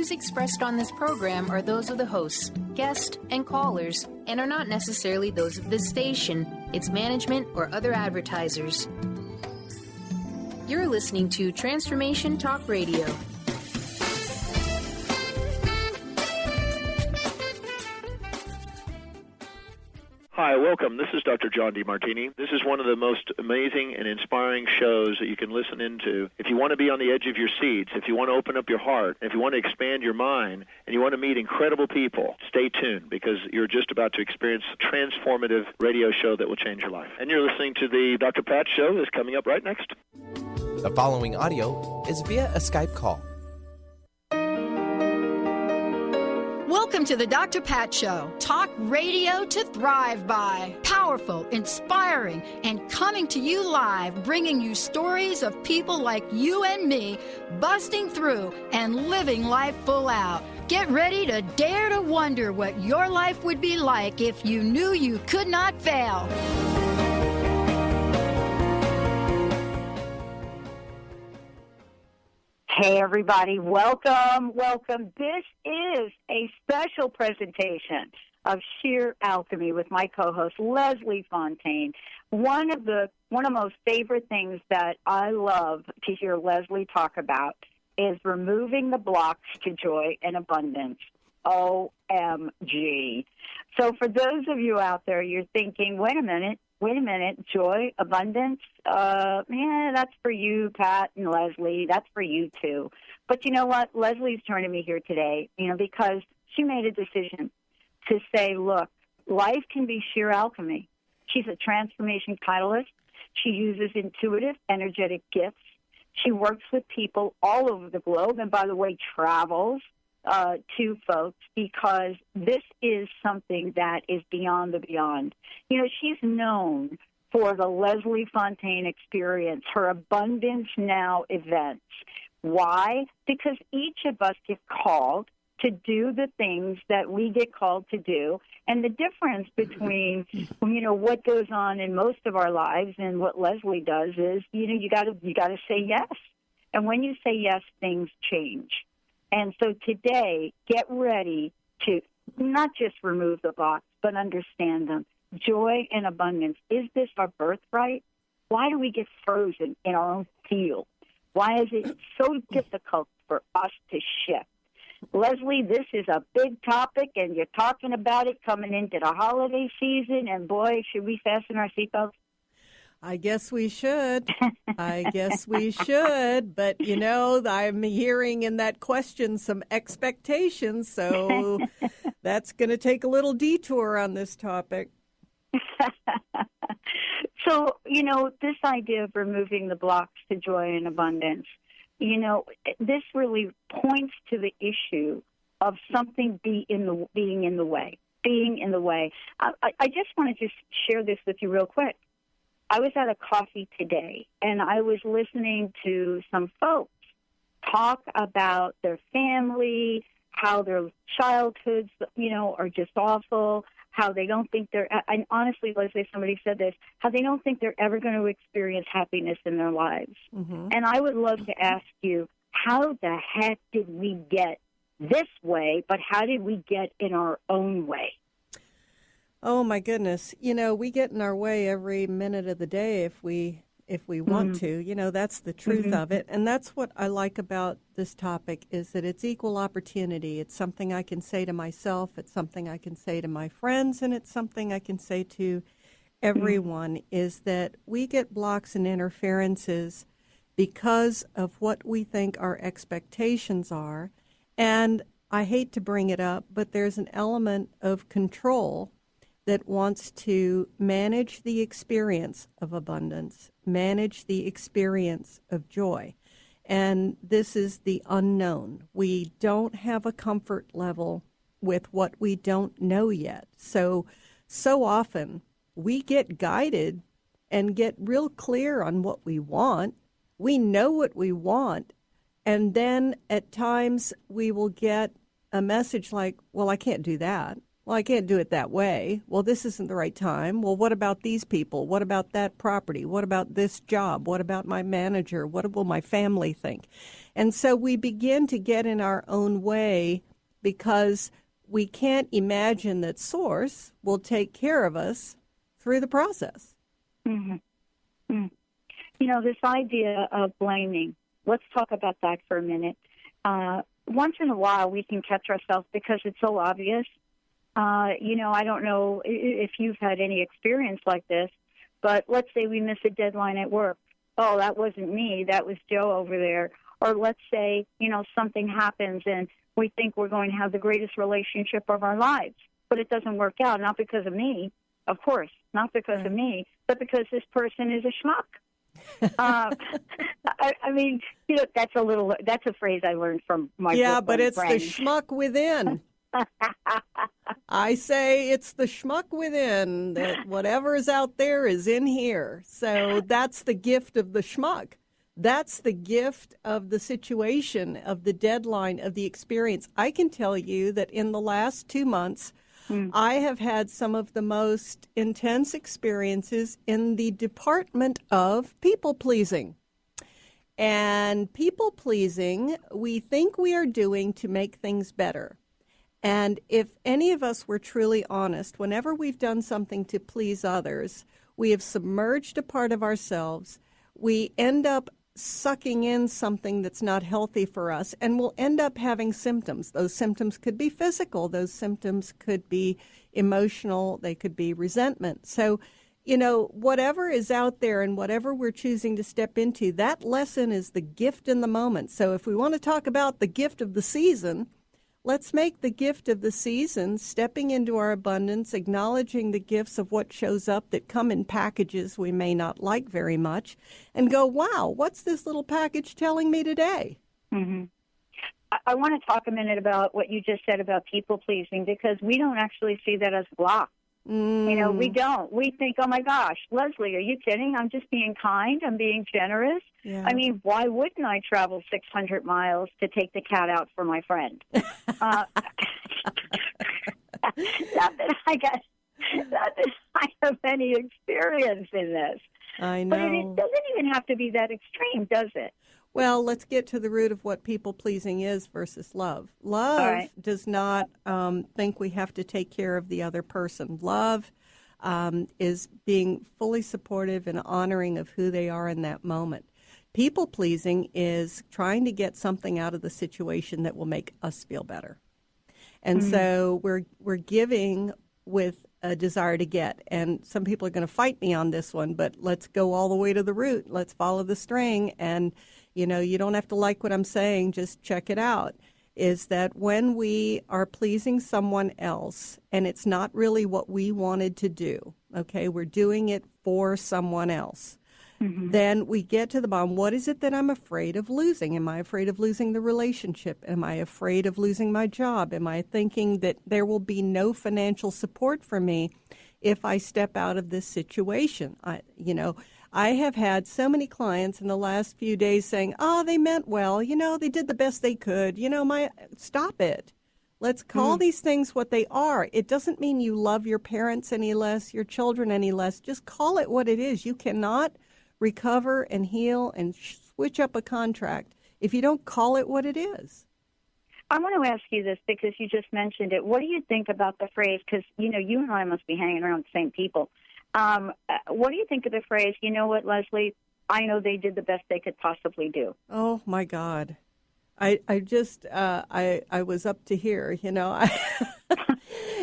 views expressed on this program are those of the hosts, guests, and callers, and are not necessarily those of this station, its management, or other advertisers. You're listening to Transformation Talk Radio. Hi, welcome. This is Dr. John DeMartini. This is one of the most amazing and inspiring shows that you can listen into. If you want to be on the edge of your seats, if you want to open up your heart, if you want to expand your mind, and you want to meet incredible people, stay tuned because you're just about to experience a transformative radio show that will change your life. And you're listening to the Dr. Pat Show that's coming up right next. The following audio is via a Skype call. Welcome to the Dr. Pat Show. Talk radio to thrive by. Powerful, inspiring, and coming to you live, bringing you stories of people like you and me, busting through and living life full out. Get ready to dare to wonder what your life would be like if you knew you could not fail. Hey, everybody. Welcome. This is a special presentation of Sheer Alchemy with my co-host, Leslie Fonteyne. One of the most favorite things that I love to hear Leslie talk about is removing the blocks to joy and abundance. OMG. So for those of you out there, you're thinking, wait a minute, joy, abundance, that's for you, Pat and Leslie. That's for you, too. But you know what? Leslie's joining me here today, because she made a decision to say, look, life can be sheer alchemy. She's a transformation catalyst. She uses intuitive, energetic gifts. She works with people all over the globe and, by the way, travels to folks because this is something that is beyond the beyond. She's known for the Leslie Fonteyne experience, her Abundance Now events. Why? Because each of us get called to do the things that we get called to do. And the difference between, what goes on in most of our lives and what Leslie does is, you got to say yes. And when you say yes, things change. And so today, get ready to not just remove the blocks, but understand them. Joy and abundance. Is this our birthright? Why do we get frozen in our own field? Why is it so difficult for us to shift? Leslie, this is a big topic, and you're talking about it coming into the holiday season, and boy, should we fasten our seatbelts? I guess we should. But, I'm hearing in that question some expectations, so that's going to take a little detour on this topic. So, this idea of removing the blocks to joy and abundance, this really points to the issue of something being in the way. I just want to just share this with you real quick. I was at a coffee today, and I was listening to some folks talk about their family, how their childhoods, are just awful, how they don't think and honestly, let's say somebody said this, how they don't think they're ever going to experience happiness in their lives. Mm-hmm. And I would love to ask you, how the heck did we get this way, but how did we get in our own way? Oh, my goodness. We get in our way every minute of the day if we want to. That's the truth of it. And that's what I like about this topic is that it's equal opportunity. It's something I can say to myself. It's something I can say to my friends. And it's something I can say to everyone is that we get blocks and interferences because of what we think our expectations are. And I hate to bring it up, but there's an element of control that wants to manage the experience of abundance, manage the experience of joy. And this is the unknown. We don't have a comfort level with what we don't know yet. So often we get guided and get real clear on what we want. We know what we want. And then at times we will get a message like, well, I can't do that. Well, I can't do it that way. Well, this isn't the right time. Well, what about these people? What about that property? What about this job? What about my manager? What will my family think? And so we begin to get in our own way because we can't imagine that Source will take care of us through the process. Mm-hmm. Mm. You know, this idea of blaming, let's talk about that for a minute. Once in a while, we can catch ourselves because it's so obvious. You know, I don't know if you've had any experience like this, but let's say we miss a deadline at work. Oh, that wasn't me. That was Joe over there. Or let's say, you know, something happens and we think we're going to have the greatest relationship of our lives, but it doesn't work out, not because of me, of course, not because of me, but because this person is a schmuck. I mean, you know, that's a phrase I learned from my but it's friend. the schmuck within. I say it's the schmuck within, that whatever is out there is in here. So that's the gift of the schmuck. That's the gift of the situation, of the deadline, of the experience. I can tell you that in the last 2 months, I have had some of the most intense experiences in the department of people-pleasing. And people-pleasing, we think we are doing to make things better. And if any of us were truly honest, whenever we've done something to please others, we have submerged a part of ourselves. We end up sucking in something that's not healthy for us, and we'll end up having symptoms. Those symptoms could be physical. Those symptoms could be emotional. They could be resentment. So, you know, whatever is out there and whatever we're choosing to step into, that lesson is the gift in the moment. So if we want to talk about the gift of the season, let's make the gift of the season stepping into our abundance, acknowledging the gifts of what shows up that come in packages we may not like very much, and go, wow, what's this little package telling me today? Mm-hmm. I want to talk a minute about what you just said about people-pleasing, because we don't actually see that as a block. You know, we don't. We think, oh, my gosh, Leslie, are you kidding? I'm just being kind. I'm being generous. Yeah. I mean, why wouldn't I travel 600 miles to take the cat out for my friend? Not that I have any experience in this. I know. But it doesn't even have to be that extreme, does it? Well, let's get to the root of what people-pleasing is versus love. Love does not think we have to take care of the other person. Love is being fully supportive and honoring of who they are in that moment. People-pleasing is trying to get something out of the situation that will make us feel better. And so we're giving with a desire to get. And some people are going to fight me on this one, but let's go all the way to the root. Let's follow the string. And, you know, you don't have to like what I'm saying, just check it out, is that when we are pleasing someone else and it's not really what we wanted to do, okay, we're doing it for someone else, then we get to the bottom. What is it that I'm afraid of losing? Am I afraid of losing the relationship? Am I afraid of losing my job? Am I thinking that there will be no financial support for me if I step out of this situation? I have had so many clients in the last few days saying, oh, they meant well. You know, they did the best they could. You know, stop it. Let's call these things what they are. It doesn't mean you love your parents any less, your children any less. Just call it what it is. You cannot recover and heal and switch up a contract if you don't call it what it is. I want to ask you this because you just mentioned it. What do you think about the phrase, because, you know, you and I must be hanging around the same people. What do you think of the phrase, you know what, Leslie, I know they did the best they could possibly do? Oh, my God. I was up to here, you know.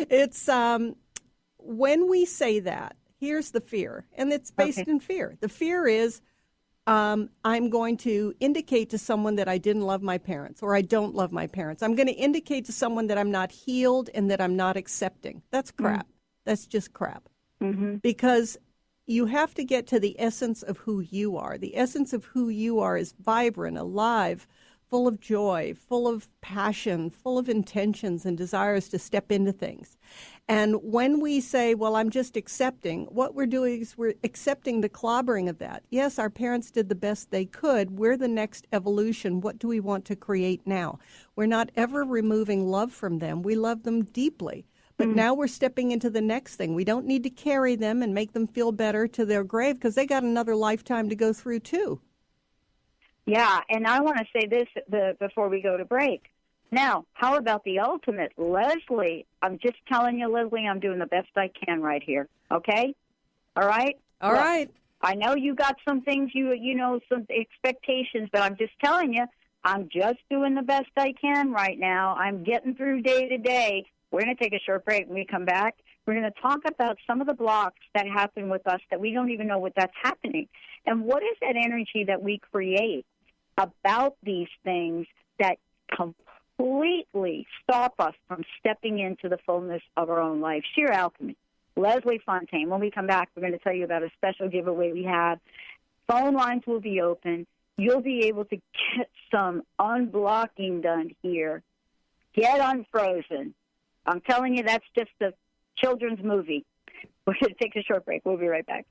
It's when we say that, here's the fear, and it's based in fear. The fear is I'm going to indicate to someone that I didn't love my parents or I don't love my parents. I'm going to indicate to someone that I'm not healed and that I'm not accepting. That's crap. That's just crap. Because you have to get to the essence of who you are. The essence of who you are is vibrant, alive, full of joy, full of passion, full of intentions and desires to step into things. And when we say, well, I'm just accepting, what we're doing is we're accepting the clobbering of that. Yes, our parents did the best they could. We're the next evolution. What do we want to create now? We're not ever removing love from them. We love them deeply. But now we're stepping into the next thing. We don't need to carry them and make them feel better to their grave because they got another lifetime to go through, too. Yeah, and I want to say this before we go to break. Now, how about the ultimate? Leslie, I'm just telling you, Leslie, I'm doing the best I can right here, okay? All right? All right. I know you got some things, you know, some expectations, but I'm just telling you, I'm just doing the best I can right now. I'm getting through day to day. We're going to take a short break. When we come back, we're going to talk about some of the blocks that happen with us that we don't even know what that's happening. And what is that energy that we create about these things that completely stop us from stepping into the fullness of our own life? Sheer alchemy. Leslie Fonteyne. When we come back, we're going to tell you about a special giveaway we have. Phone lines will be open. You'll be able to get some unblocking done here. Get unfrozen. I'm telling you, that's just a children's movie. We're going to take a short break. We'll be right back.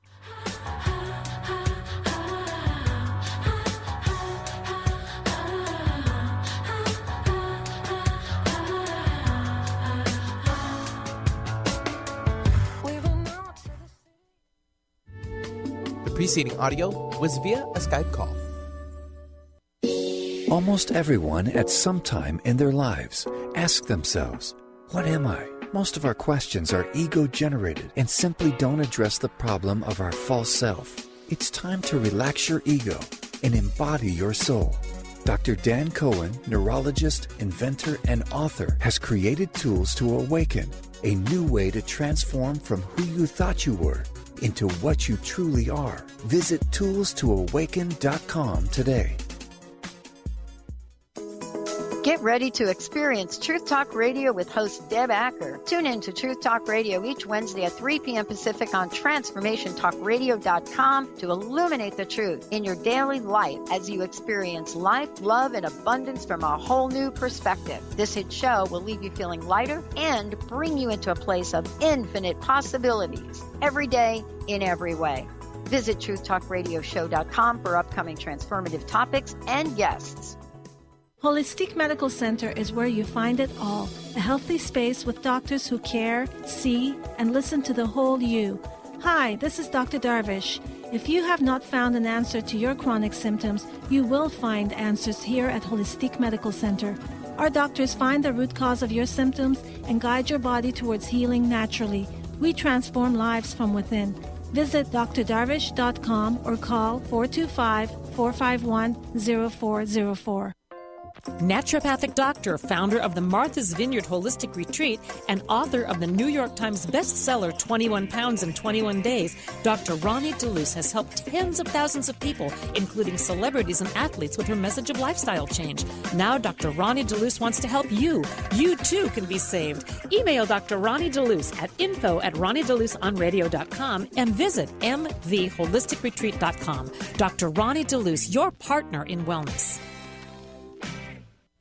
The preceding audio was via a Skype call. Almost everyone at some time in their lives ask themselves, what am I? Most of our questions are ego-generated and simply don't address the problem of our false self. It's time to relax your ego and embody your soul. Dr. Dan Cohen, neurologist, inventor, and author, has created tools to awaken, a new way to transform from who you thought you were into what you truly are. Visit toolstoawaken.com today. Get ready to experience Truth Talk Radio with host Deb Acker. Tune in to Truth Talk Radio each Wednesday at 3 p.m. Pacific on TransformationTalkRadio.com to illuminate the truth in your daily life as you experience life, love, and abundance from a whole new perspective. This hit show will leave you feeling lighter and bring you into a place of infinite possibilities every day in every way. Visit TruthTalkRadioshow.com for upcoming transformative topics and guests. Holistic Medical Center is where you find it all. A healthy space with doctors who care, see, and listen to the whole you. Hi, this is Dr. Darvish. If you have not found an answer to your chronic symptoms, you will find answers here at Holistic Medical Center. Our doctors find the root cause of your symptoms and guide your body towards healing naturally. We transform lives from within. Visit drdarvish.com or call 425-451-0404. Naturopathic doctor, founder of the Martha's Vineyard Holistic Retreat, and author of the New York Times bestseller 21 Pounds in 21 Days, Dr. Ronnie DeLuce has helped tens of thousands of people, including celebrities and athletes, with her message of lifestyle change. Now Dr. Ronnie DeLuce wants to help you. You too can be saved. Email Dr. Ronnie DeLuce at info@ronniedeluceonradio.com and visit mtheholisticretreat.com. Dr. Ronnie DeLuce, your partner in wellness.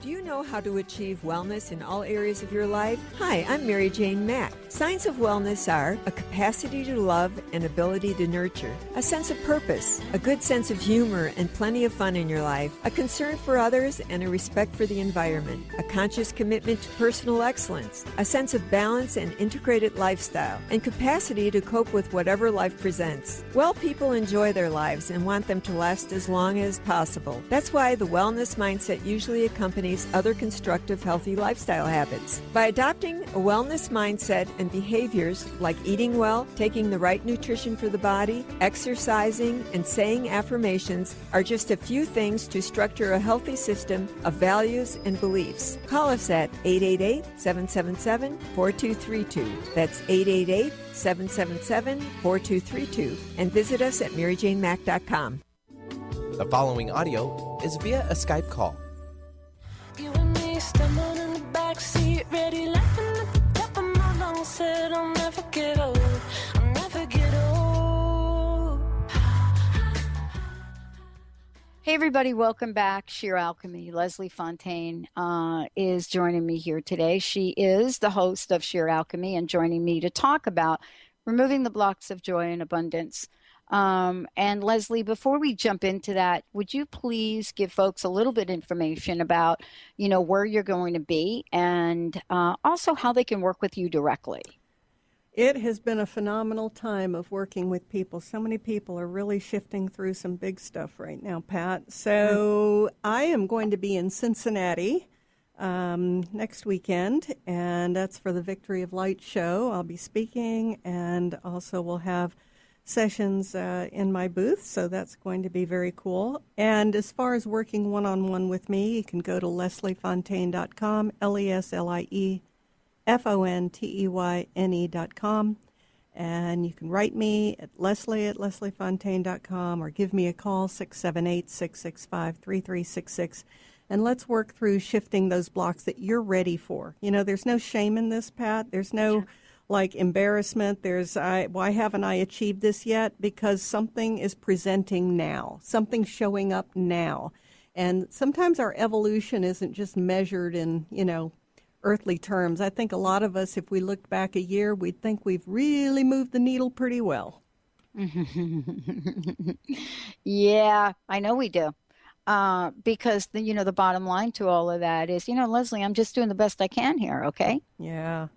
Do you know how to achieve wellness in all areas of your life? Hi, I'm Mary Jane Mack. Signs of wellness are a capacity to love and ability to nurture, a sense of purpose, a good sense of humor and plenty of fun in your life, a concern for others and a respect for the environment, a conscious commitment to personal excellence, a sense of balance and integrated lifestyle, and capacity to cope with whatever life presents. Well people enjoy their lives and want them to last as long as possible. That's why the wellness mindset usually accompanies other constructive, healthy lifestyle habits. By adopting a wellness mindset and behaviors like eating well, taking the right nutrition for the body, exercising, and saying affirmations are just a few things to structure a healthy system of values and beliefs. Call us at 888-777-4232. That's 888-777-4232. And visit us at MaryJaneMack.com. The following audio is via a Skype call. You and me stumbling in the backseat, ready laughing at the top of my lungs. Said I'll never get old, I'll never get old. Hey everybody, welcome back. Sheer Alchemy. Leslie Fonteyne is joining me here today. She is the host of Sheer Alchemy and joining me to talk about removing the blocks of joy and abundance. And Leslie, before we jump into that, would you please give folks a little bit of information about, where you're going to be and also how they can work with you directly? It has been a phenomenal time of working with people. So many people are really shifting through some big stuff right now, Pat. So I am going to be in Cincinnati next weekend, and that's for the Victory of Light show. I'll be speaking, and also we'll have sessions in my booth, so that's going to be very cool. And as far as working one-on-one with me, you can go to lesliefonteyne.com, LESLIEFONTEYNE.com, and you can write me at leslie@lesliefonteyne.com or give me a call, 678-665-3366, and let's work through shifting those blocks that you're ready for. There's no shame in this, Pat. There's no embarrassment. There's why haven't I achieved this yet? Because something is presenting now. Something's showing up now. And sometimes our evolution isn't just measured in, earthly terms. I think a lot of us, if we looked back a year, we'd think we've really moved the needle pretty well. Yeah, I know we do. Because the bottom line to all of that is, Leslie, I'm just doing the best I can here. Okay. Yeah.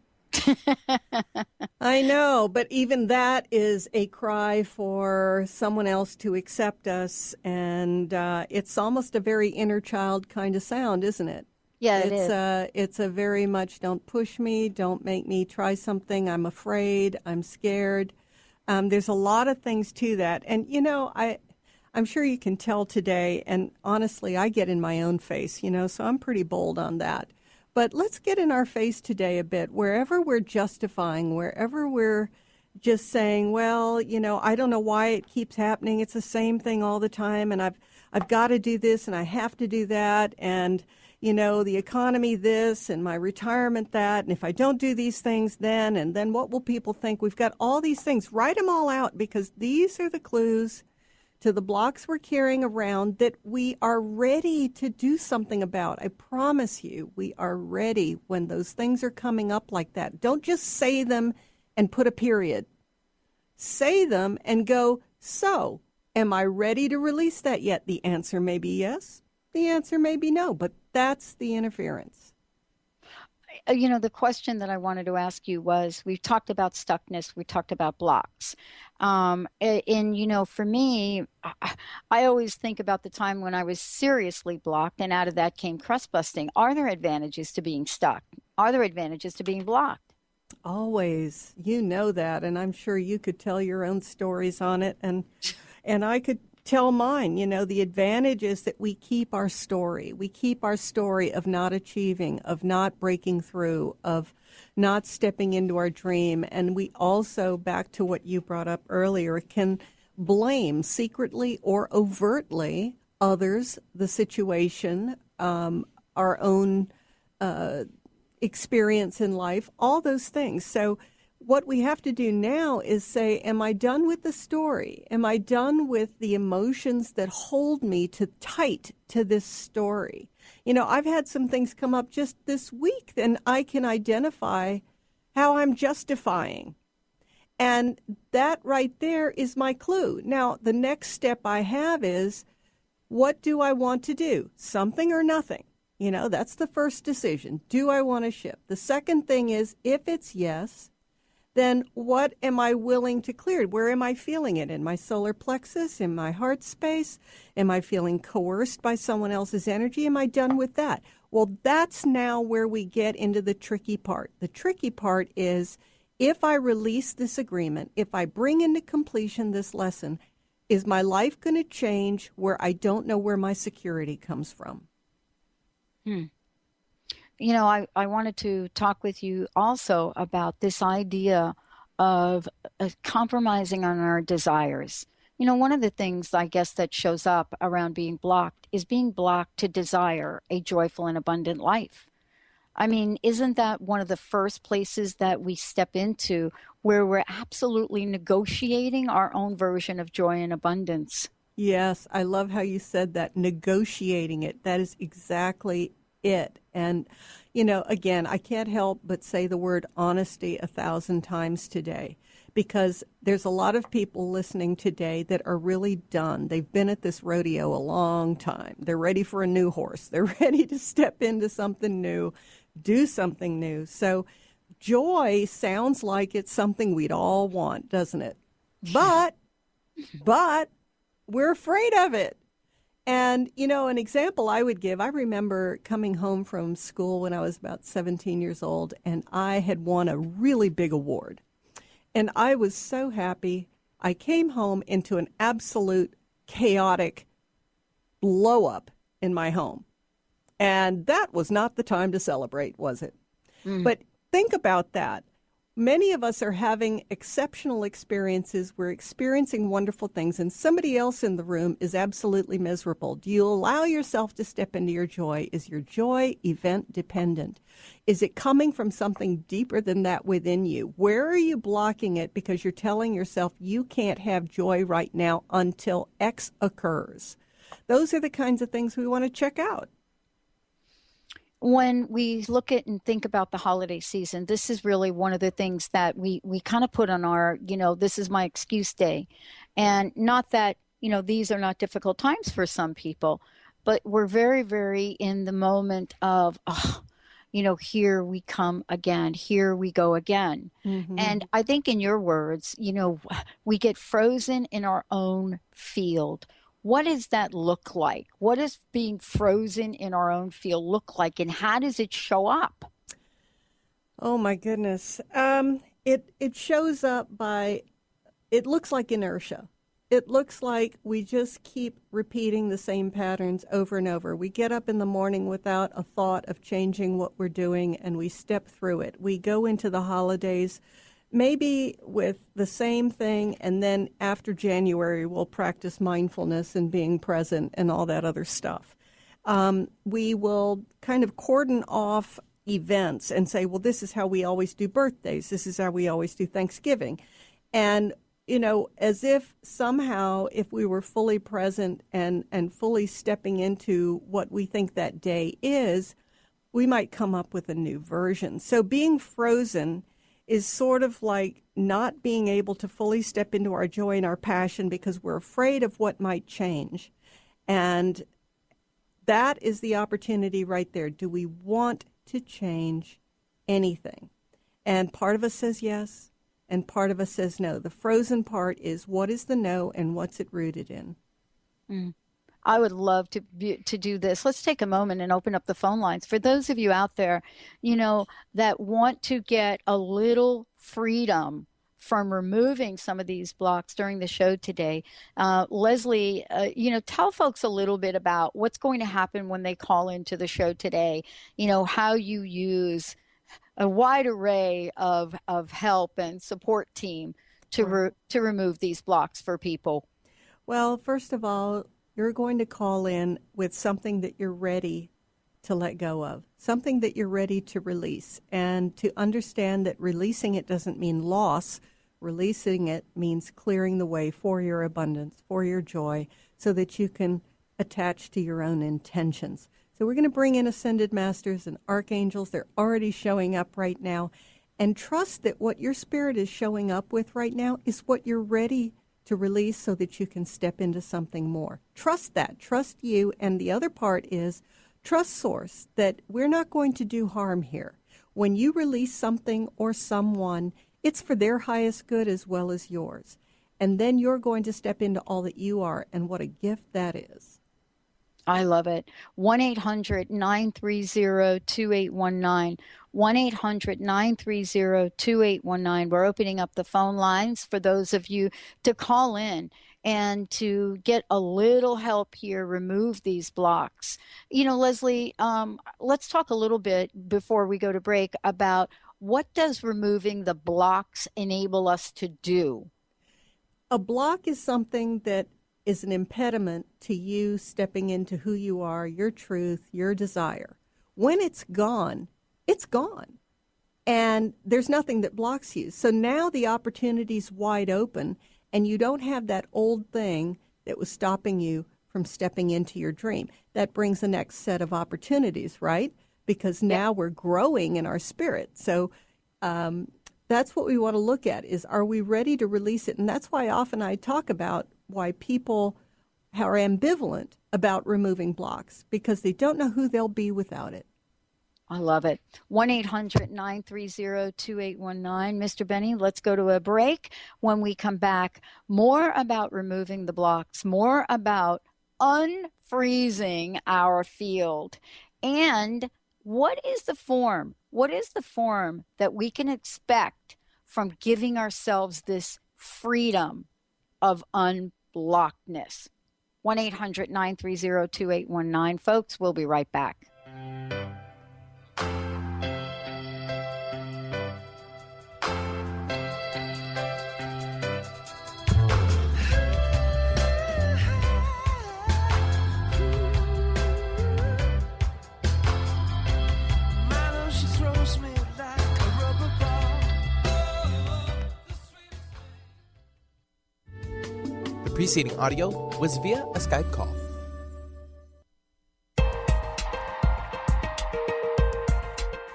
I know, but even that is a cry for someone else to accept us, and it's almost a very inner child kind of sound, isn't it? Yeah, it is. It's a very much don't push me, don't make me try something, I'm afraid, I'm scared. There's a lot of things to that, and I'm sure you can tell today, and honestly, I get in my own face, so I'm pretty bold on that. But let's get in our face today a bit. Wherever we're justifying, wherever we're just saying, well, I don't know why it keeps happening. It's the same thing all the time, and I've got to do this, and I have to do that, and the economy this, and my retirement that, and if I don't do these things then, and then what will people think? We've got all these things. Write them all out, because these are the clues to the blocks we're carrying around that we are ready to do something about. I promise you, we are ready when those things are coming up like that. Don't just say them and put a period. Say them and go, so, am I ready to release that yet? The answer may be yes. The answer may be no, but that's the interference. The question that I wanted to ask you was, we've talked about stuckness, we talked about blocks. And, for me, I always think about the time when I was seriously blocked, and out of that came crust busting. Are there advantages to being stuck? Are there advantages to being blocked? Always. You know that, and I'm sure you could tell your own stories on it, and I could tell mine. The advantage is that we keep our story. We keep our story of not achieving, of not breaking through, of not stepping into our dream. And we also, back to what you brought up earlier, can blame secretly or overtly others, the situation, our own experience in life, all those things. So what we have to do now is say, am I done with the story? Am I done with the emotions that hold me tight to this story? I've had some things come up just this week, and I can identify how I'm justifying. And that right there is my clue. Now, the next step I have is, what do I want to do? Something or nothing? That's the first decision. Do I want to shift? The second thing is, if it's yes, then what am I willing to clear? Where am I feeling it? In my solar plexus? In my heart space? Am I feeling coerced by someone else's energy? Am I done with that? Well, that's now where we get into the tricky part. The tricky part is, if I release this agreement, if I bring into completion this lesson, is my life going to change where I don't know where my security comes from? I wanted to talk with you also about this idea of compromising on our desires. One of the things, I guess, that shows up around being blocked is being blocked to desire a joyful and abundant life. I mean, isn't that one of the first places that we step into where we're absolutely negotiating our own version of joy and abundance? Yes, I love how you said that, negotiating it. That is exactly it. And, again, I can't help but say the word honesty 1,000 times today, because there's a lot of people listening today that are really done. They've been at this rodeo a long time. They're ready for a new horse. They're ready to step into something new, do something new. So joy sounds like it's something we'd all want, doesn't it? But we're afraid of it. And, you know, an example I would give, I remember coming home from school when I was about 17 years old, and I had won a really big award. And I was so happy. I came home into an absolute chaotic blow-up in my home. And that was not the time to celebrate, was it? But think about that. Many of us are having exceptional experiences. We're experiencing wonderful things, and somebody else in the room is absolutely miserable. Do you allow yourself to step into your joy? Is your joy event dependent? Is it coming from something deeper than that within you? Where are you blocking it because you're telling yourself you can't have joy right now until X occurs? Those are the kinds of things we want to check out. When we look at and think about the holiday season, this is really one of the things that we kind of put on our, this is my excuse day. And not that, these are not difficult times for some people, but we're very, very in the moment of, here we come again, here we go again. Mm-hmm. And I think in your words, we get frozen in our own field. What does that look like? What does being frozen in our own field look like, and how does it show up? Oh, my goodness. It shows up by, it looks like inertia. It looks like we just keep repeating the same patterns over and over. We get up in the morning without a thought of changing what we're doing, and we step through it. We go into the holidays maybe with the same thing, and then after January, we'll practice mindfulness and being present and all that other stuff. We will kind of cordon off events and say, well, this is how we always do birthdays. This is how we always do Thanksgiving. And, as if somehow if we were fully present and fully stepping into what we think that day is, we might come up with a new version. So being frozen is sort of like not being able to fully step into our joy and our passion because we're afraid of what might change. And that is the opportunity right there. Do we want to change anything? And part of us says yes, and part of us says no. The frozen part is what is the no and what's it rooted in? I would love to do this. Let's take a moment and open up the phone lines. For those of you out there, that want to get a little freedom from removing some of these blocks during the show today, Leslie, tell folks a little bit about what's going to happen when they call into the show today, how you use a wide array of help and support team to remove these blocks for people. Well, first of all, you're going to call in with something that you're ready to let go of, something that you're ready to release, and to understand that releasing it doesn't mean loss. Releasing it means clearing the way for your abundance, for your joy, so that you can attach to your own intentions. So we're going to bring in ascended masters and archangels. They're already showing up right now. And trust that what your spirit is showing up with right now is what you're ready to release so that you can step into something more. Trust that. Trust you. And the other part is trust Source, that we're not going to do harm here. When you release something or someone, it's for their highest good as well as yours. And then you're going to step into all that you are, and what a gift that is. I love it. 1-800-930-2819. 1-800-930-2819. We're opening up the phone lines for those of you to call in and to get a little help here, remove these blocks. Leslie, let's talk a little bit before we go to break about what does removing the blocks enable us to do? A block is something that is an impediment to you stepping into who you are, your truth, your desire. When it's gone, it's gone. And there's nothing that blocks you. So now the opportunity's wide open, and you don't have that old thing that was stopping you from stepping into your dream. That brings the next set of opportunities, right? Because now we're growing in our spirit. So that's what we want to look at is, are we ready to release it? And that's why often I talk about why people are ambivalent about removing blocks, because they don't know who they'll be without it. I love it. 1-800-930-2819. Mr. Benny, let's go to a break. When we come back, more about removing the blocks, more about unfreezing our field, and what is the form? What is the form that we can expect from giving ourselves this freedom of unblockedness? 1-800-930-2819. Folks, we'll be right back. The preceding audio was via a Skype call.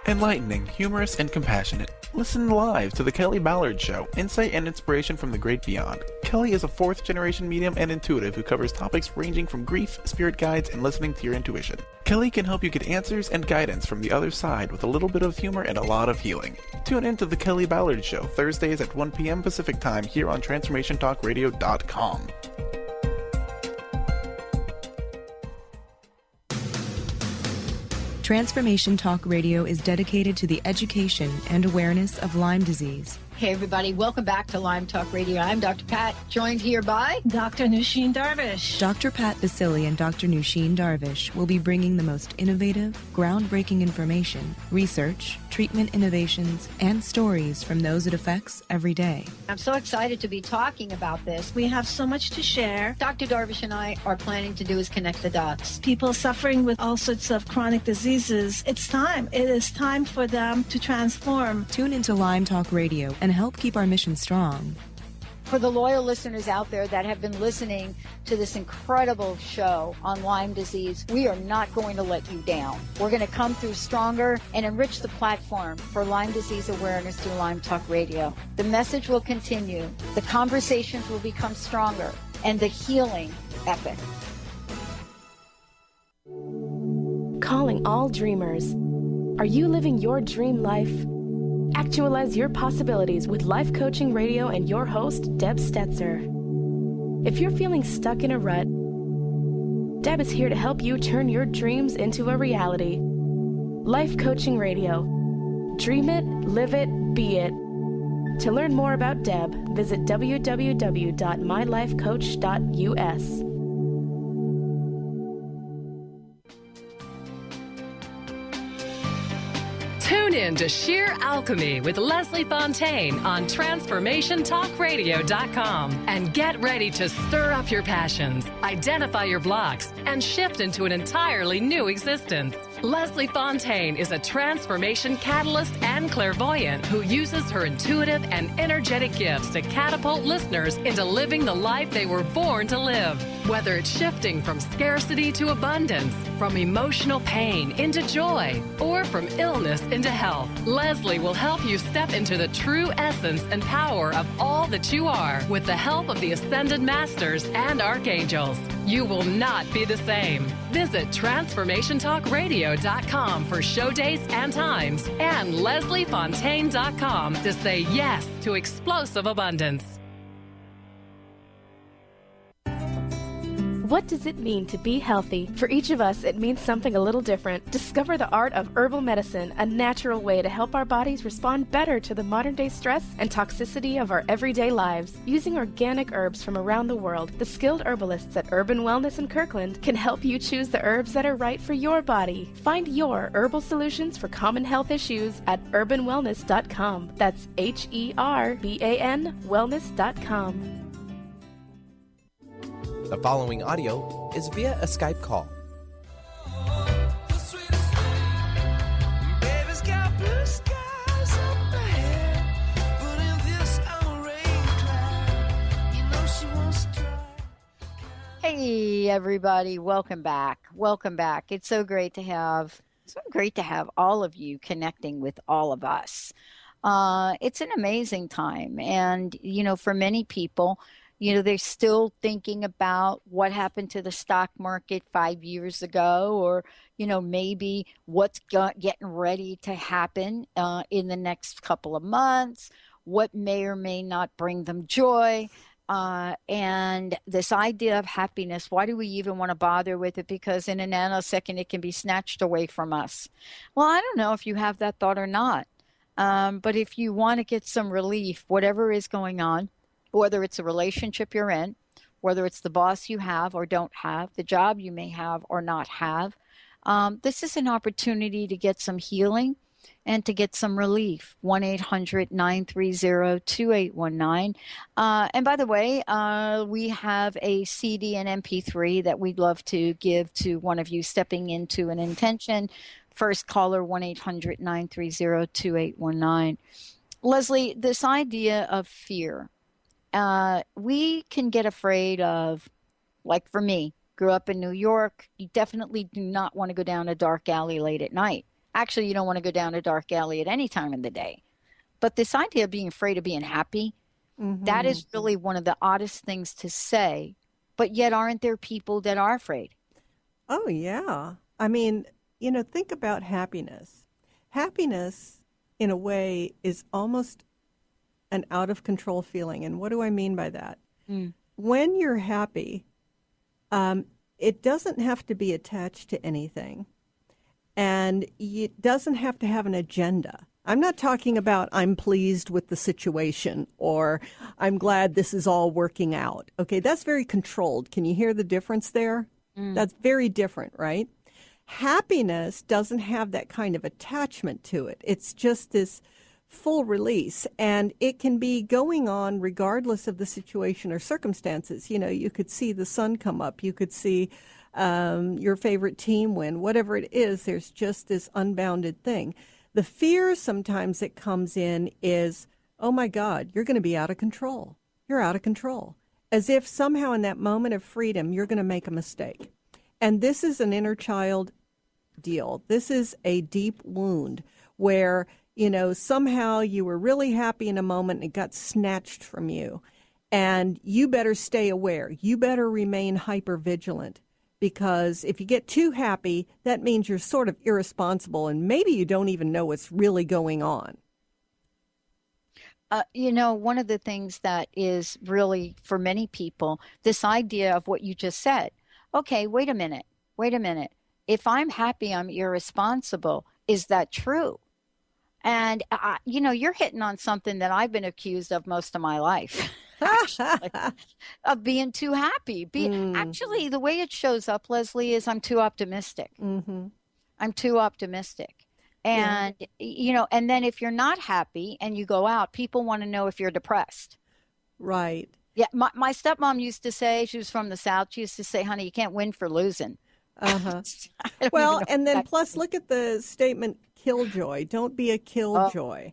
Enlightening, humorous, and compassionate. Listen live to The Kelly Ballard Show, insight and inspiration from the great beyond. Kelly is a fourth-generation medium and intuitive who covers topics ranging from grief, spirit guides, and listening to your intuition. Kelly can help you get answers and guidance from the other side with a little bit of humor and a lot of healing. Tune in to The Kelly Ballard Show, Thursdays at 1 p.m. Pacific Time here on TransformationTalkRadio.com. Transformation Talk Radio is dedicated to the education and awareness of Lyme disease. Hey, everybody. Welcome back to Lyme Talk Radio. I'm Dr. Pat, joined here by Dr. Nusheen Darvish. Dr. Pat Basili and Dr. Nusheen Darvish will be bringing the most innovative, groundbreaking information, research, treatment innovations, and stories from those it affects every day. I'm so excited to be talking about this. We have so much to share. Dr. Darvish and I are planning to do is connect the dots. People suffering with all sorts of chronic diseases, it's time. It is time for them to transform. Tune into Lyme Talk Radio and help keep our mission strong. For the loyal listeners out there that have been listening to this incredible show on Lyme disease, we are not going to let you down. We're going to come through stronger and enrich the platform for Lyme disease awareness through Lyme Talk Radio. The message will continue, the conversations will become stronger, and the healing epic. Calling all dreamers. Are you living your dream life? Actualize your possibilities with Life Coaching Radio and your host, Deb Stetzer. If you're feeling stuck in a rut, Deb is here to help you turn your dreams into a reality. Life Coaching Radio. Dream it, live it, be it. To learn more about Deb, visit www.mylifecoach.us. Tune in to Sheer Alchemy with Leslie Fonteyne on TransformationTalkRadio.com and get ready to stir up your passions, identify your blocks, and shift into an entirely new existence. Leslie Fonteyne is a transformation catalyst and clairvoyant who uses her intuitive and energetic gifts to catapult listeners into living the life they were born to live. Whether it's shifting from scarcity to abundance, from emotional pain into joy, or from illness into health, Leslie will help you step into the true essence and power of all that you are with the help of the Ascended Masters and Archangels. You will not be the same. Visit TransformationTalkRadio.com for show dates and times and LeslieFontaine.com to say yes to explosive abundance. What does it mean to be healthy? For each of us, it means something a little different. Discover the art of herbal medicine, a natural way to help our bodies respond better to the modern-day stress and toxicity of our everyday lives. Using organic herbs from around the world, the skilled herbalists at Urban Wellness in Kirkland can help you choose the herbs that are right for your body. Find your herbal solutions for common health issues at urbanwellness.com. That's HERBAN wellness.com. The following audio is via a Skype call. Hey, everybody. Welcome back. Welcome back. It's so great to have all of you connecting with all of us. It's an amazing time. And, for many people, they're still thinking about what happened to the stock market 5 years ago, or, maybe what's getting ready to happen in the next couple of months, what may or may not bring them joy. And this idea of happiness, why do we even want to bother with it? Because in a nanosecond, it can be snatched away from us. Well, I don't know if you have that thought or not. But if you want to get some relief, whatever is going on, whether it's a relationship you're in, whether it's the boss you have or don't have, the job you may have or not have, this is an opportunity to get some healing and to get some relief. 1-800-930-2819. And by the way, we have a CD and MP3 that we'd love to give to one of you stepping into an intention. First caller, 1-800-930-2819. Leslie, this idea of fear, we can get afraid of, like for me, grew up in New York. You definitely do not want to go down a dark alley late at night. Actually, you don't want to go down a dark alley at any time in the day. But this idea of being afraid of being happy, that is really one of the oddest things to say. But yet, aren't there people that are afraid? Oh, yeah. I mean, think about happiness. Happiness, in a way, is almost an out-of-control feeling. And what do I mean by that? When you're happy, it doesn't have to be attached to anything. And it doesn't have to have an agenda. I'm not talking about I'm pleased with the situation or I'm glad this is all working out. Okay, that's very controlled. Can you hear the difference there? That's very different, right? Happiness doesn't have that kind of attachment to it. It's just this full release, and it can be going on regardless of the situation or circumstances. You could see the sun come up. You could see your favorite team win, whatever it is. There's just this unbounded thing. The fear sometimes that comes in is, oh my God, you're going to be out of control. You're out of control. As if somehow in that moment of freedom, you're going to make a mistake. And this is an inner child deal. This is a deep wound where, somehow you were really happy in a moment and it got snatched from you. And you better stay aware. You better remain hypervigilant. Because if you get too happy, that means you're sort of irresponsible and maybe you don't even know what's really going on. One of the things that is really, for many people, this idea of what you just said. Okay, wait a minute. If I'm happy, I'm irresponsible. Is that true? And, you're hitting on something that I've been accused of most of my life. Actually, of being too happy. Actually, the way it shows up, Leslie, is I'm too optimistic. I'm too optimistic. And, and then if you're not happy and you go out, people want to know if you're depressed. Right. Yeah. My stepmom used to say, she was from the South, she used to say, honey, you can't win for losing. Well, and then plus look at the statement, killjoy. Don't be a killjoy.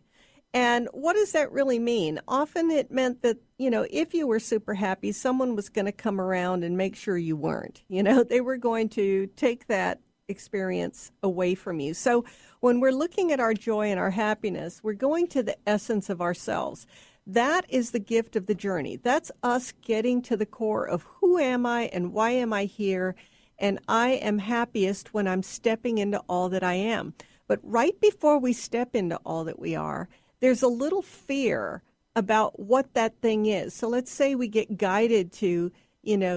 And what does that really mean? Often it meant that, if you were super happy, someone was going to come around and make sure you weren't. They were going to take that experience away from you. So when we're looking at our joy and our happiness, we're going to the essence of ourselves. That is the gift of the journey. That's us getting to the core of who am I and why am I here? And I am happiest when I'm stepping into all that I am. But right before we step into all that we are, there's a little fear about what that thing is. So let's say we get guided to,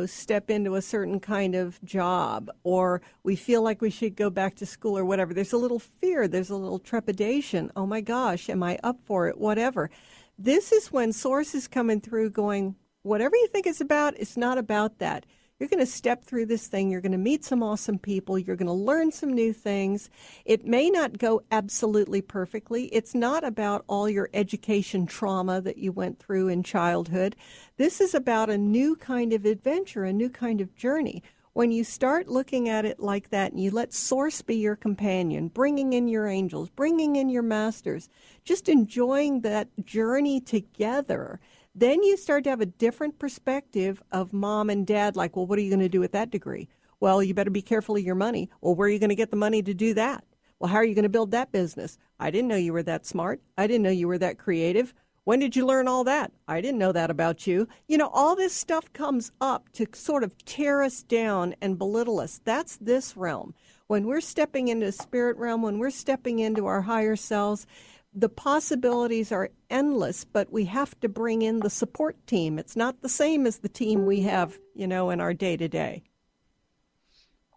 step into a certain kind of job, or we feel like we should go back to school or whatever. There's a little fear. There's a little trepidation. Oh my gosh, am I up for it? Whatever. This is when Source is coming through going, whatever you think it's about, it's not about that. You're going to step through this thing. You're going to meet some awesome people. You're going to learn some new things. It may not go absolutely perfectly. It's not about all your education trauma that you went through in childhood. This is about a new kind of adventure, a new kind of journey. When you start looking at it like that and you let Source be your companion, bringing in your angels, bringing in your masters, just enjoying that journey together, then you start to have a different perspective of mom and dad, like, well, what are you going to do with that degree? Well, you better be careful of your money. Well, where are you going to get the money to do that? Well, how are you going to build that business? I didn't know you were that smart. I didn't know you were that creative. When did you learn all that? I didn't know that about you. You know, all this stuff comes up to sort of tear us down and belittle us. That's this realm. When we're stepping into the spirit realm, when we're stepping into our higher selves, the possibilities are endless, but we have to bring in the support team. It's not the same as the team we have, you know, in our day-to-day.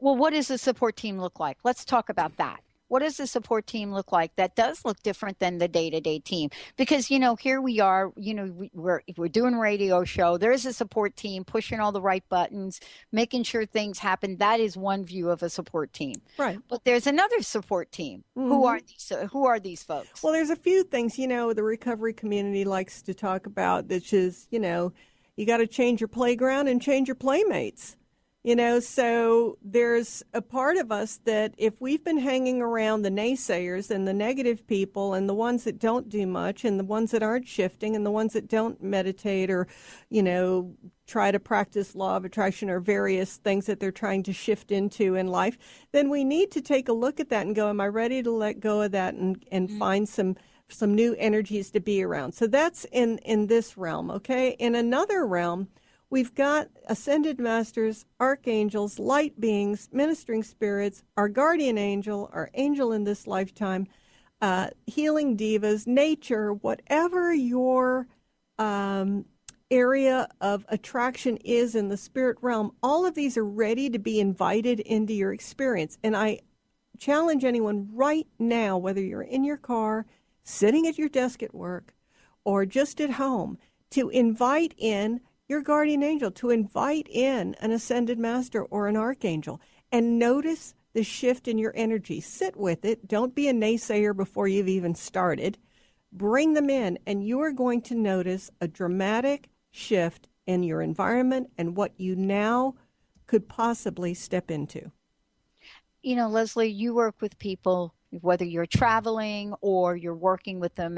Well, what does the support team look like? Let's talk about that. What does the support team look like that does look different than the day-to-day team? Because, you know, here we are, you know, we're doing a radio show. There's a support team pushing all the right buttons, making sure things happen. That is one view of a support team. Right. But there's another support team. Mm-hmm. Who are these folks? Well, there's a few things, you know, the recovery community likes to talk about, which is, you know, you got to change your playground and change your playmates. You know, so there's a part of us that if we've been hanging around the naysayers and the negative people and the ones that don't do much and the ones that aren't shifting and the ones that don't meditate or, you know, try to practice law of attraction or various things that they're trying to shift into in life, then we need to take a look at that and go, am I ready to let go of that and find some new energies to be around? So that's in this realm, okay? In another realm, we've got ascended masters, archangels, light beings, ministering spirits, our guardian angel, our angel in this lifetime, healing divas, nature, whatever your area of attraction is in the spirit realm, all of these are ready to be invited into your experience. And I challenge anyone right now, whether you're in your car, sitting at your desk at work, or just at home, to invite in your guardian angel, to invite in an ascended master or an archangel, and notice the shift in your energy. Sit with it. Don't be a naysayer before you've even started. Bring them in, and you are going to notice a dramatic shift in your environment and what you now could possibly step into. You know, Leslie, you work with people, whether you're traveling or you're working with them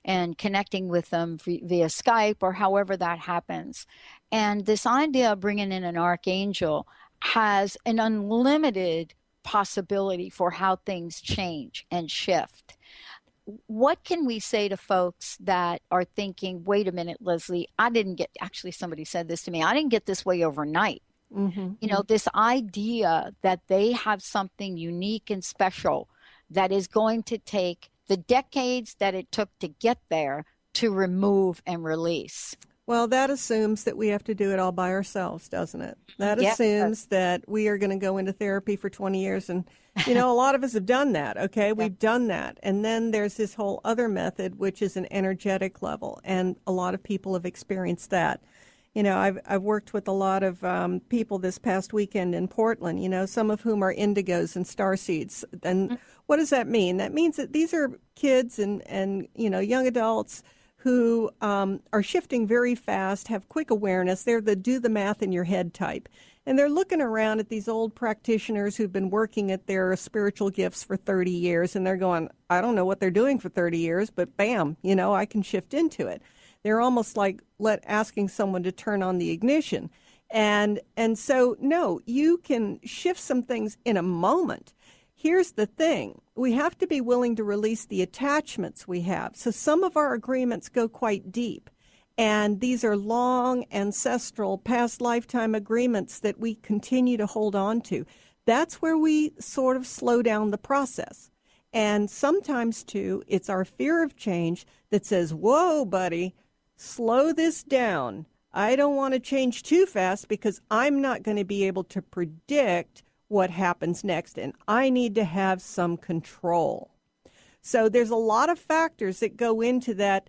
and connecting with them via Skype or however that happens. And this idea of bringing in an archangel has an unlimited possibility for how things change and shift. What can we say to folks that are thinking, wait a minute, Leslie, actually somebody said this to me, I didn't get this way overnight. Mm-hmm. You know, this idea that they have something unique and special that is going to take the decades that it took to get there to remove and release. Well, that assumes that we have to do it all by ourselves, doesn't it? That assumes that we are going to go into therapy for 20 years. And, you know, a lot of us have done that, okay? We've done that. And then there's this whole other method, which is an energetic level. And a lot of people have experienced that. You know, I've worked with a lot of people this past weekend in Portland, you know, some of whom are indigos and starseeds. And what does that mean? That means that these are kids and you know, young adults who are shifting very fast, have quick awareness. They're the do the math in your head type. And they're looking around at these old practitioners who've been working at their spiritual gifts for 30 years. And they're going, I don't know what they're doing for 30 years, but bam, you know, I can shift into it. They're almost like asking someone to turn on the ignition. And so, no, you can shift some things in a moment. Here's the thing. We have to be willing to release the attachments we have. So some of our agreements go quite deep. And these are long, ancestral, past lifetime agreements that we continue to hold on to. That's where we sort of slow down the process. And sometimes, too, it's our fear of change that says, whoa, buddy, slow this down. I don't want to change too fast because I'm not going to be able to predict what happens next, and I need to have some control. So there's a lot of factors that go into that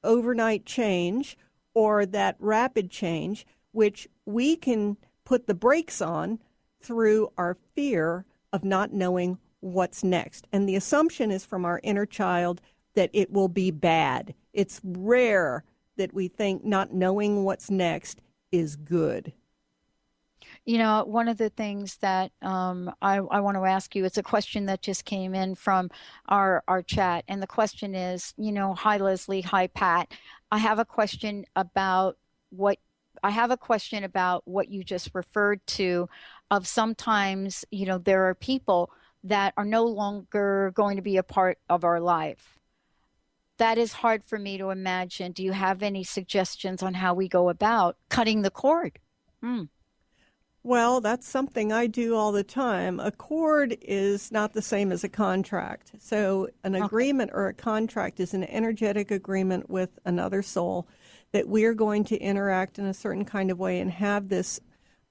overnight change or that rapid change, which we can put the brakes on through our fear of not knowing what's next. And the assumption is from our inner child that it will be bad. It's rare that we think not knowing what's next is good. You know, one of the things that I want to ask you, it's a question that just came in from our chat. And the question is, you know, hi, Leslie. Hi, Pat. I have a question about what you just referred to of sometimes, you know, there are people that are no longer going to be a part of our life. That is hard for me to imagine. Do you have any suggestions on how we go about cutting the cord? Well, that's something I do all the time. A cord is not the same as a contract. So an agreement or a contract is an energetic agreement with another soul that we're going to interact in a certain kind of way and have this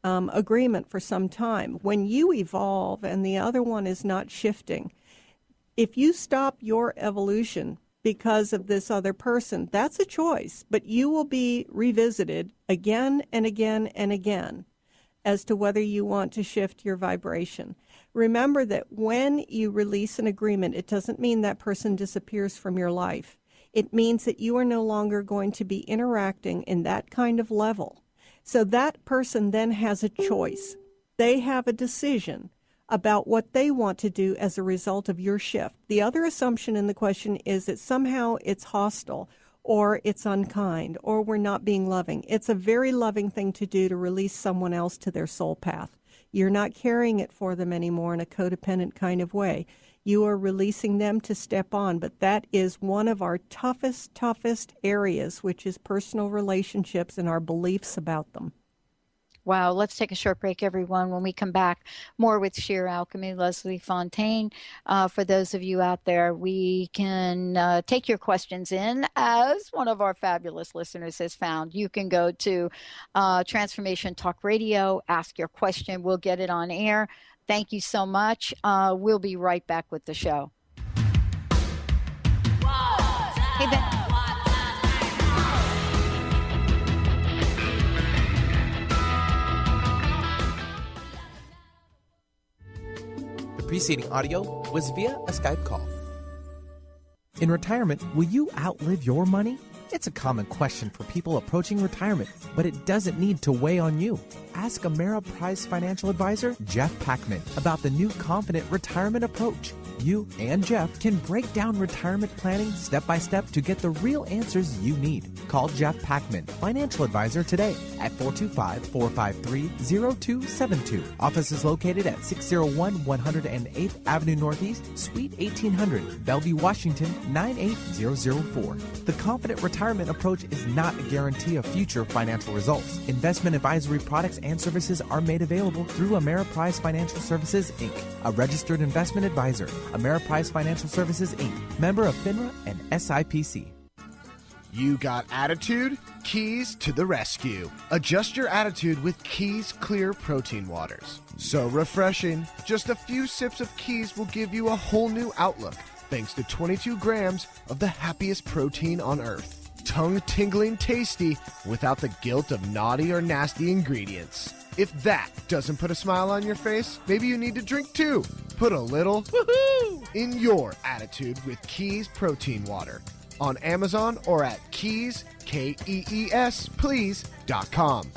agreement for some time. When you evolve and the other one is not shifting, if you stop your evolution because of this other person, that's a choice, but you will be revisited again and again and again as to whether you want to shift your vibration. Remember that when you release an agreement, it doesn't mean that person disappears from your life. It means that you are no longer going to be interacting in that kind of level. So that person then has a choice. They have a decision about what they want to do as a result of your shift. The other assumption in the question is that somehow it's hostile or it's unkind or we're not being loving. It's a very loving thing to do to release someone else to their soul path. You're not carrying it for them anymore in a codependent kind of way. You are releasing them to step on, but that is one of our toughest areas, which is personal relationships and our beliefs about them. Wow, let's take a short break, everyone. When we come back, more with Sheer Alchemy, Leslie Fonteyne. For those of you out there, we can take your questions in, as one of our fabulous listeners has found. You can go to Transformation Talk Radio, ask your question. We'll get it on air. Thank you so much. We'll be right back with the show. Hey, Ben. The preceding audio was via a Skype call. In retirement, will you outlive your money? It's a common question for people approaching retirement, but it doesn't need to weigh on you. Ask Ameriprise financial advisor Jeff Packman about the new Confident Retirement Approach. You and Jeff can break down retirement planning step by step to get the real answers you need. Call Jeff Packman, financial advisor, today at 425-453-0272. Office is located at 601 108th Avenue Northeast, Suite 1800, Bellevue, Washington, 98004. The Confident Retirement Approach is not a guarantee of future financial results. Investment advisory products and services are made available through Ameriprise Financial Services, Inc., a registered investment advisor. Ameriprise Financial Services, Inc., member of FINRA and SIPC. You got attitude? Keys to the rescue. Adjust your attitude with Keys Clear Protein Waters. So refreshing. Just a few sips of Keys will give you a whole new outlook, thanks to 22 grams of the happiest protein on earth. Tongue-tingling tasty without the guilt of naughty or nasty ingredients. If that doesn't put a smile on your face, maybe you need to drink too. Put a little woohoo in your attitude with Keys Protein Water. On Amazon or at Keys, Kees, please.com.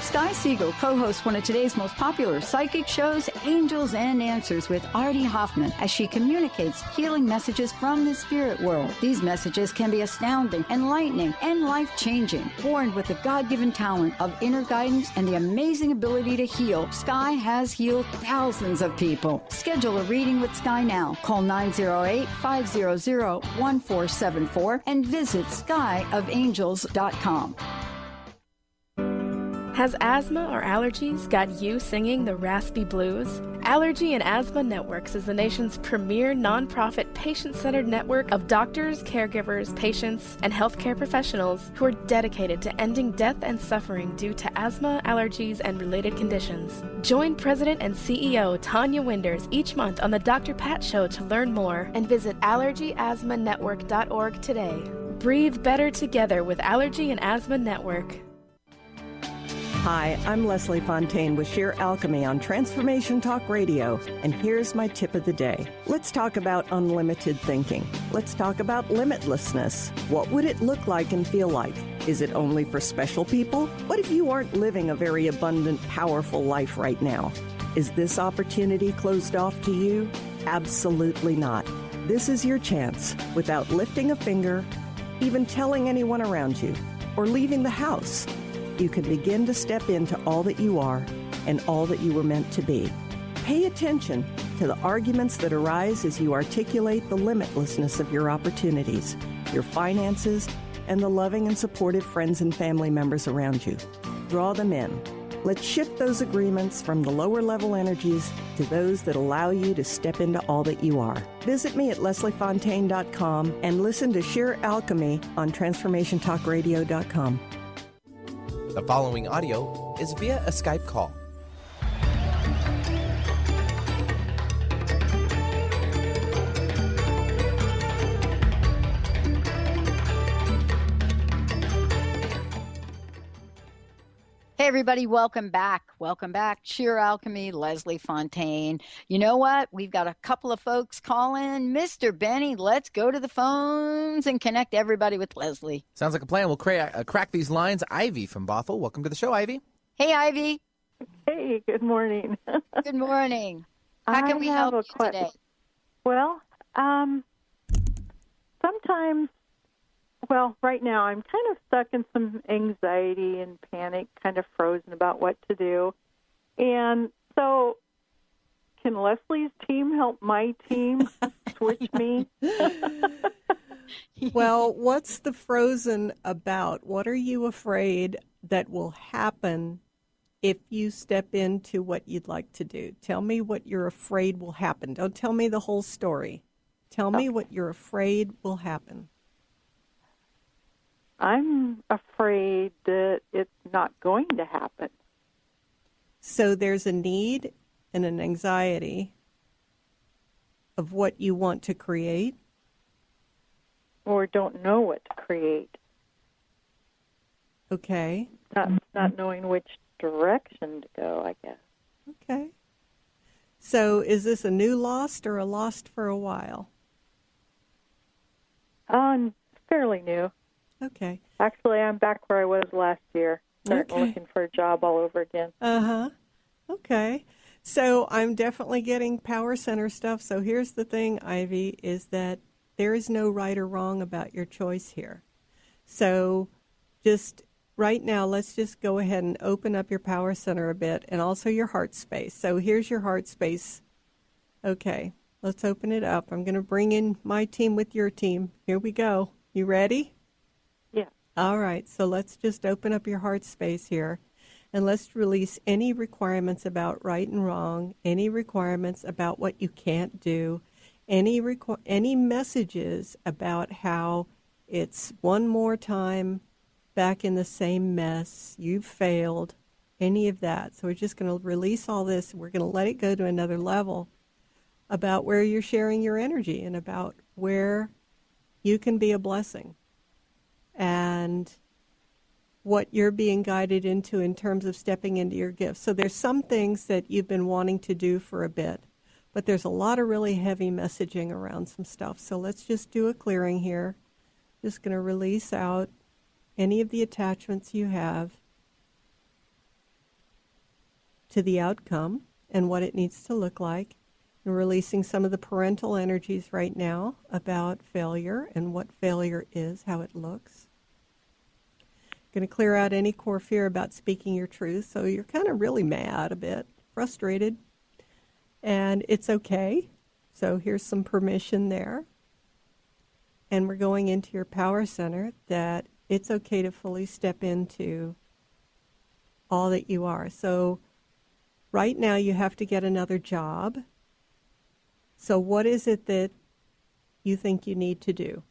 Sky Siegel co-hosts one of today's most popular psychic shows, Angels and Answers, with Artie Hoffman, as she communicates healing messages from the spirit world. These messages can be astounding, enlightening, and life-changing. Born with the God-given talent of inner guidance and the amazing ability to heal, Sky has healed thousands of people. Schedule a reading with Sky now. Call 908-500-1474 and visit skyofangels.com. Has asthma or allergies got you singing the raspy blues? Allergy and Asthma Networks is the nation's premier nonprofit patient-centered network of doctors, caregivers, patients, and healthcare professionals who are dedicated to ending death and suffering due to asthma, allergies, and related conditions. Join President and CEO Tanya Winders each month on the Dr. Pat Show to learn more, and visit allergyasthmanetwork.org today. Breathe better together with Allergy and Asthma Network. Hi, I'm Leslie Fonteyne with Sheer Alchemy on Transformation Talk Radio, and here's my tip of the day. Let's talk about unlimited thinking. Let's talk about limitlessness. What would it look like and feel like? Is it only for special people? What if you aren't living a very abundant, powerful life right now? Is this opportunity closed off to you? Absolutely not. This is your chance, without lifting a finger, even telling anyone around you, or leaving the house. You can begin to step into all that you are and all that you were meant to be. Pay attention to the arguments that arise as you articulate the limitlessness of your opportunities, your finances, and the loving and supportive friends and family members around you. Draw them in. Let's shift those agreements from the lower level energies to those that allow you to step into all that you are. Visit me at lesliefontaine.com and listen to Sheer Alchemy on transformationtalkradio.com. The following audio is via a Skype call. Hey, everybody, welcome back. Welcome back. Sheer Alchemy, Leslie Fonteyne. You know what? We've got a couple of folks calling. Mr. Benny, let's go to the phones and connect everybody with Leslie. Sounds like a plan. We'll crack these lines. Ivy from Bothell. Welcome to the show, Ivy. Hey, Ivy. Hey, good morning. Good morning. How can we help you today? Well, sometimes, right now I'm kind of stuck in some anxiety and panic, kind of frozen about what to do. And so can Leslie's team help my team switch me? Well, what's the frozen about? What are you afraid that will happen if you step into what you'd like to do? Tell me what you're afraid will happen. Don't tell me the whole story. Tell me what you're afraid will happen. I'm afraid that it's not going to happen. So there's a need and an anxiety of what you want to create? Or don't know what to create. Okay. Not knowing which direction to go, I guess. Okay. So is this a new lost or a lost for a while? Fairly new. Okay. Actually, I'm back where I was last year, looking for a job all over again. Uh-huh. Okay. So I'm definitely getting power center stuff. So here's the thing, Ivy, is that there is no right or wrong about your choice here. So just right now, let's just go ahead and open up your power center a bit and also your heart space. So here's your heart space. Okay. Let's open it up. I'm going to bring in my team with your team. Here we go. You ready? Yeah. All right. So let's just open up your heart space here. And let's release any requirements about right and wrong, any requirements about what you can't do, any messages about how it's one more time back in the same mess, you've failed, any of that. So we're just going to release all this. We're going to let it go to another level about where you're sharing your energy and about where you can be a blessing and what you're being guided into in terms of stepping into your gifts. So there's some things that you've been wanting to do for a bit, but there's a lot of really heavy messaging around some stuff. So let's just do a clearing here. Just going to release out any of the attachments you have to the outcome and what it needs to look like. And releasing some of the parental energies right now about failure and what failure is, how it looks. Going to clear out any core fear about speaking your truth. So you're kind of really mad a bit, frustrated, and it's okay. So here's some permission there. And we're going into your power center that it's okay to fully step into all that you are. So right now you have to get another job. So what is it that you think you need to do?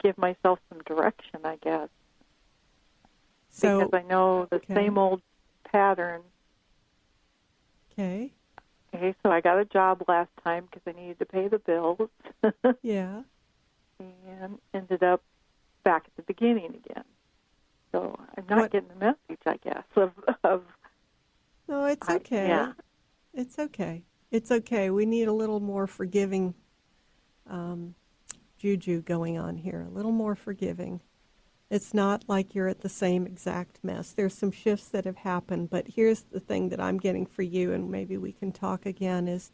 Give myself some direction, I guess. So, because I know the same old pattern. Okay. Okay, so I got a job last time because I needed to pay the bills. Yeah. And ended up back at the beginning again. So I'm not getting the message, I guess, of No, it's okay. Yeah. It's okay. It's okay. We need a little more forgiving juju going on here, a little more forgiving. It's not like you're at the same exact mess. There's some shifts that have happened, but here's the thing that I'm getting for you, and maybe we can talk again, is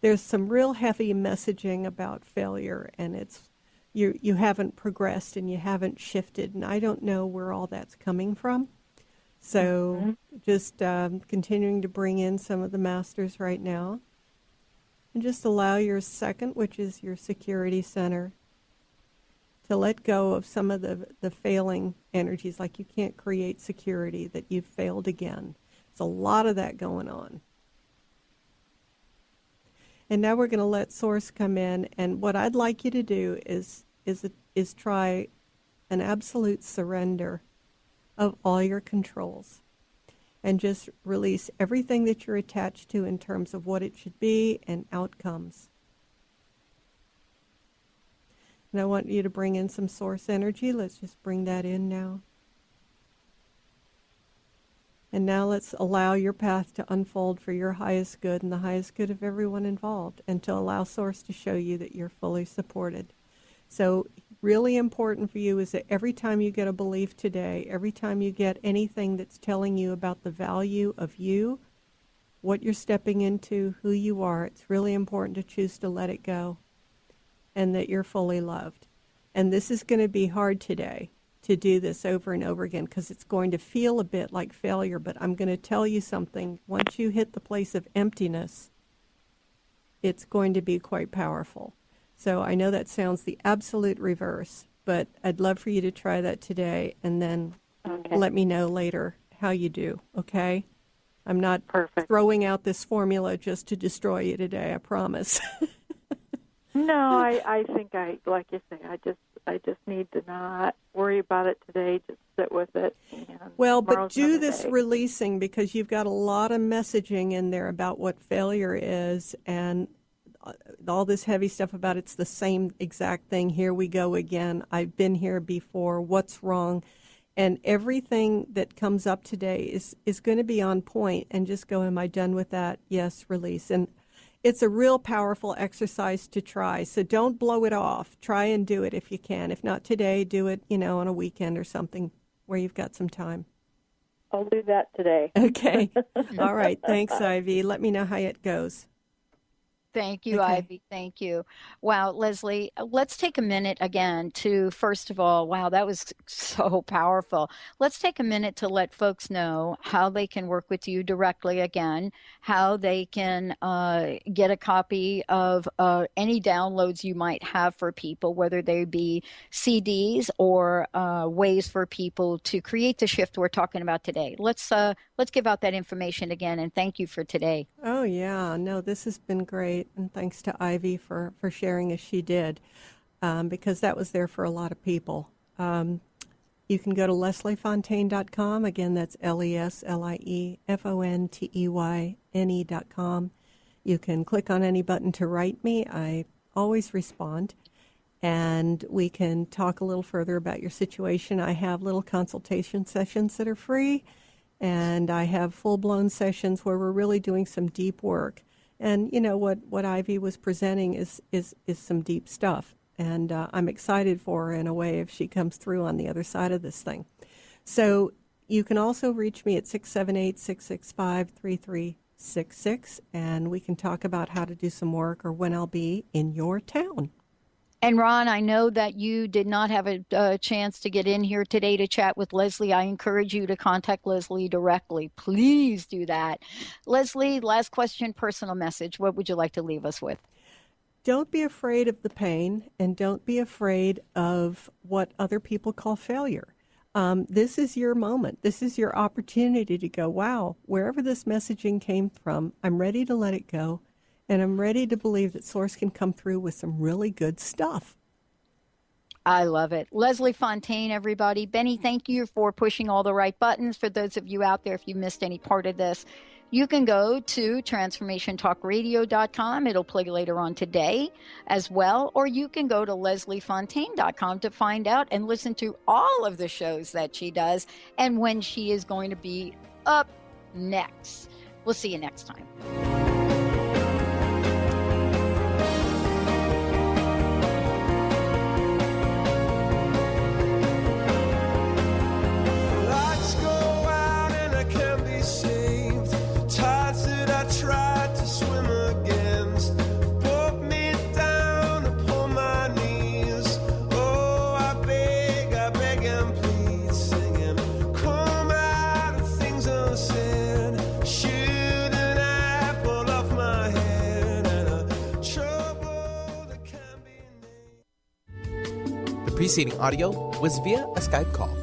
there's some real heavy messaging about failure, and it's you haven't progressed and you haven't shifted, and I don't know where all that's coming from. So just continuing to bring in some of the masters right now. And just allow your second, which is your security center, to let go of some of the failing energies, like you can't create security, that you've failed again. There's a lot of that going on. And now we're going to let Source come in, and what I'd like you to do is try an absolute surrender of all your controls, and just release everything that you're attached to in terms of what it should be and outcomes. And I want you to bring in some source energy. Let's just bring that in now. And now let's allow your path to unfold for your highest good and the highest good of everyone involved, and to allow Source to show you that you're fully supported. So really important for you is that every time you get a belief today, every time you get anything that's telling you about the value of you, what you're stepping into, who you are, it's really important to choose to let it go, and that you're fully loved. And this is going to be hard today, to do this over and over again, because it's going to feel a bit like failure. But I'm going to tell you something. Once you hit the place of emptiness, it's going to be quite powerful. So I know that sounds the absolute reverse, but I'd love for you to try that today, and then let me know later how you do, okay? I'm not throwing out this formula just to destroy you today, I promise. No, I think like you say, I just need to not worry about it today, just sit with it. Well, but do this releasing, because you've got a lot of messaging in there about what failure is, and all this heavy stuff about it's the same exact thing. Here we go again. I've been here before. What's wrong? And everything that comes up today is going to be on point, and just go, am I done with that? Yes, release. And it's a real powerful exercise to try. So don't blow it off. Try and do it if you can. If not today, do it, on a weekend or something where you've got some time. I'll do that today. Okay. All right. Thanks, Ivy. Let me know how it goes. Thank you, Ivy. Thank you. Wow, Leslie, let's take a minute again to, first of all, wow, that was so powerful. Let's take a minute to let folks know how they can work with you directly again, how they can get a copy of any downloads you might have for people, whether they be CDs or ways for people to create the shift we're talking about today. Let's give out that information again, and thank you for today. Oh, yeah. No, this has been great. And thanks to Ivy for sharing as she did, because that was there for a lot of people. You can go to lesliefonteyne.com. Again, that's LeslieFonteyne.com. You can click on any button to write me. I always respond. And we can talk a little further about your situation. I have little consultation sessions that are free, and I have full-blown sessions where we're really doing some deep work. And what Ivy was presenting is some deep stuff, and I'm excited for her in a way if she comes through on the other side of this thing. So you can also reach me at 678-665-3366, and we can talk about how to do some work or when I'll be in your town. And Ron, I know that you did not have a chance to get in here today to chat with Leslie. I encourage you to contact Leslie directly. Please do that. Leslie, last question, personal message. What would you like to leave us with? Don't be afraid of the pain, and don't be afraid of what other people call failure. This is your moment. This is your opportunity to go, wow, wherever this messaging came from, I'm ready to let it go. And I'm ready to believe that Source can come through with some really good stuff. I love it. Leslie Fonteyne, everybody. Benny, thank you for pushing all the right buttons. For those of you out there, if you missed any part of this, you can go to transformationtalkradio.com. It'll play later on today as well. Or you can go to lesliefonteyne.com to find out and listen to all of the shows that she does and when she is going to be up next. We'll see you next time. Come out of preceding audio was via a Skype call.